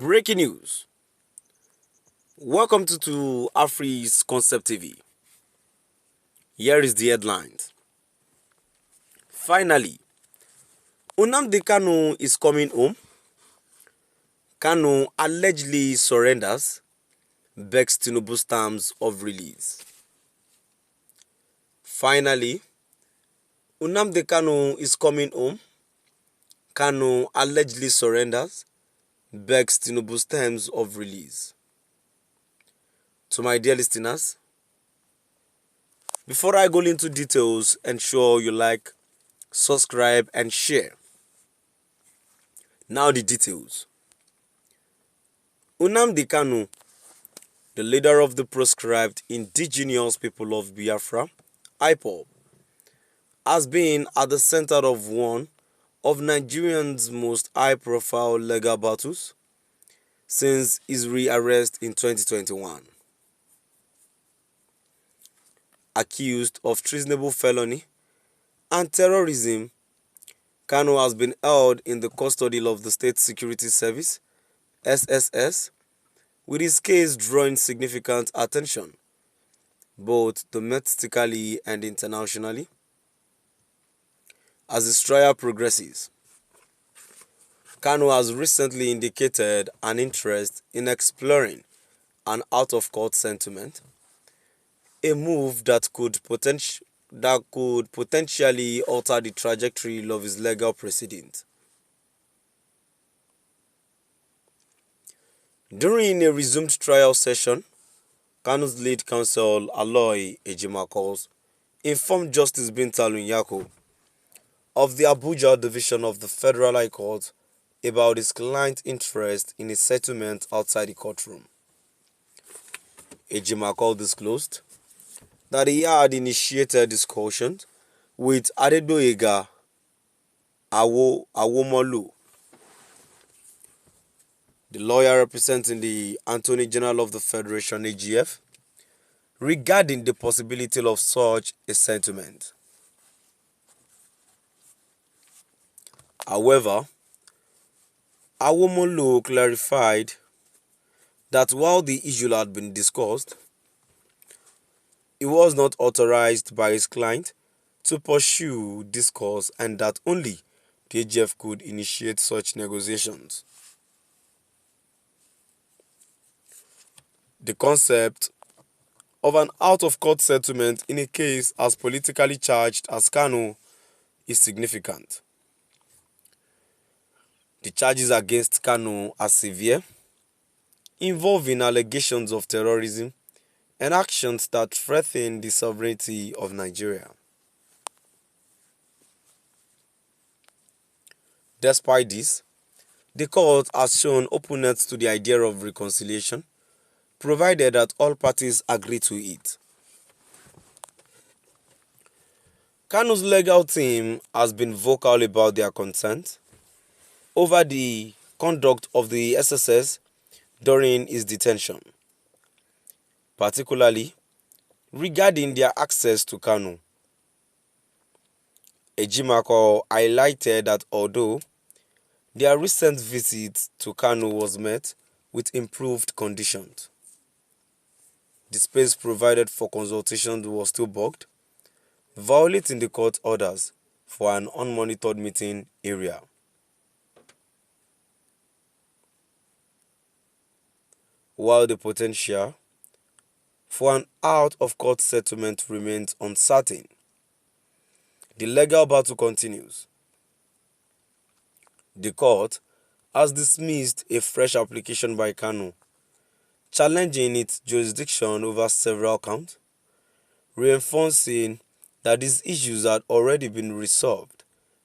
Breaking news. Welcome to Afri's Concept TV. Here is the headlines. Finally, Nnamdi Kanu is coming home. Kanu allegedly surrenders, begs Tinubu'S terms of release. Finally, Nnamdi Kanu is coming home. Kanu allegedly surrenders, begs Tinubu'S terms of release. To my dear listeners, before I go into details, ensure you like, subscribe and share. Now the details. Nnamdi Kanu, the leader of the proscribed indigenous people of Biafra, IPOB, has been at the center of one of Nigerians' most high-profile legal battles since his rearrest in 2021. Accused of treasonable felony and terrorism, Kanu has been held in the custody of the State Security Service, SSS, with his case drawing significant attention, both domestically and internationally. As his trial progresses, Kanu has recently indicated an interest in exploring an out-of-court settlement, a move that could potentially alter the trajectory of his legal proceedings. During a resumed trial session, Kanu's lead counsel Aloy Ejimakor informed Justice Bintalu Nyako of the Abuja division of the Federal High Court about his client's interest in a settlement outside the courtroom. Ejimakor disclosed that he had initiated discussions with Adedoyega Awomolu, the lawyer representing the Attorney General of the Federation AGF, regarding the possibility of such a settlement. However, Awomolu clarified that while the issue had been discussed, he was not authorized by his client to pursue discourse and that only the AGF could initiate such negotiations. The concept of an out-of-court settlement in a case as politically charged as Kanu is significant. The charges against Kanu are severe, involving allegations of terrorism and actions that threaten the sovereignty of Nigeria. Despite this, the court has shown openness to the idea of reconciliation, provided that all parties agree to it. Kanu's legal team has been vocal about their concerns over the conduct of the SSS during his detention, particularly regarding their access to Kanu. Ejimakor highlighted that although their recent visit to Kanu was met with improved conditions, the space provided for consultation was still bugged, violating the court orders for an unmonitored meeting area. While the potential for an out-of-court settlement remains uncertain, the legal battle continues. The court has dismissed a fresh application by Kanu, challenging its jurisdiction over several counts, reinforcing that these issues had already been resolved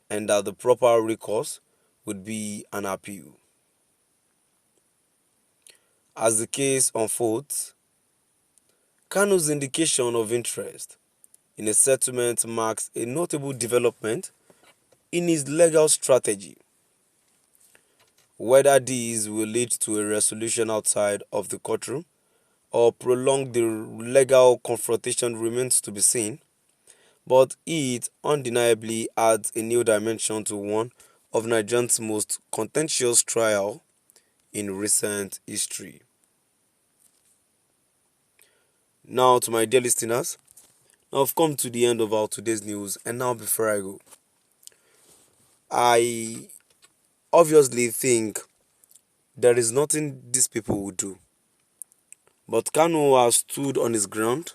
and that the proper recourse would be an appeal. As the case unfolds, Kanu's indication of interest in a settlement marks a notable development in his legal strategy. Whether these will lead to a resolution outside of the courtroom or prolong the legal confrontation remains to be seen, but it undeniably adds a new dimension to one of Nigeria's most contentious trial in recent history. Now, to my dear listeners, now I've come to the end of our today's news, and now before I go, I obviously think there is nothing these people will do. But Kanu has stood on his ground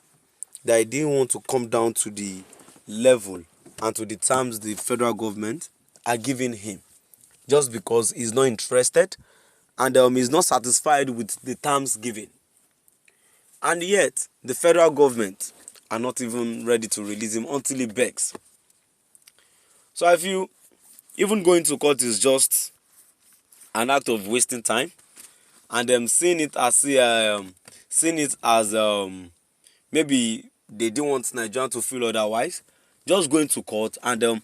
that he didn't want to come down to the level and to the terms the federal government are giving him, just because he's not interested and he's not satisfied with the terms given. And yet, the federal government are not even ready to release him until he begs. So I feel even going to court is just an act of wasting time, and seeing it as maybe they didn't want Nigeria to feel otherwise. Just going to court and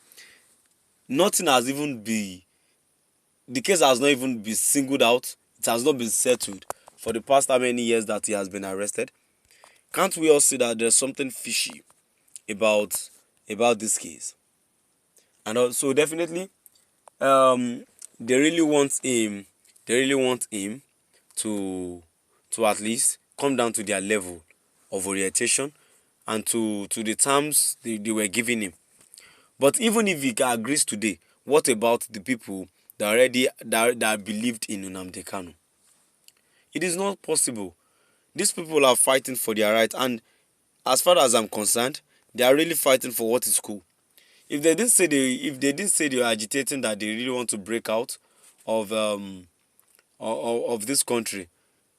nothing has even been, the case has not even been singled out. It has not been settled for the past how many years that he has been arrested. Can't we all see that there's something fishy about this case? And also definitely, they really want him. They really want him to at least come down to their level of orientation and to the terms they were giving him. But even if he agrees today, what about the people that believed in Nnamdi Kanu? It is not possible. These people are fighting for their right, and as far as I'm concerned, they are really fighting for what is cool. If they didn't say they were agitating that they really want to break out of this country,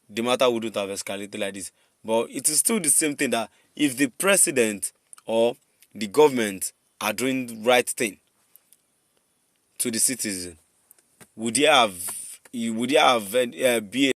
the matter wouldn't have escalated like this. But it is still the same thing, that if the president or the government are doing the right thing to the citizen, would they have be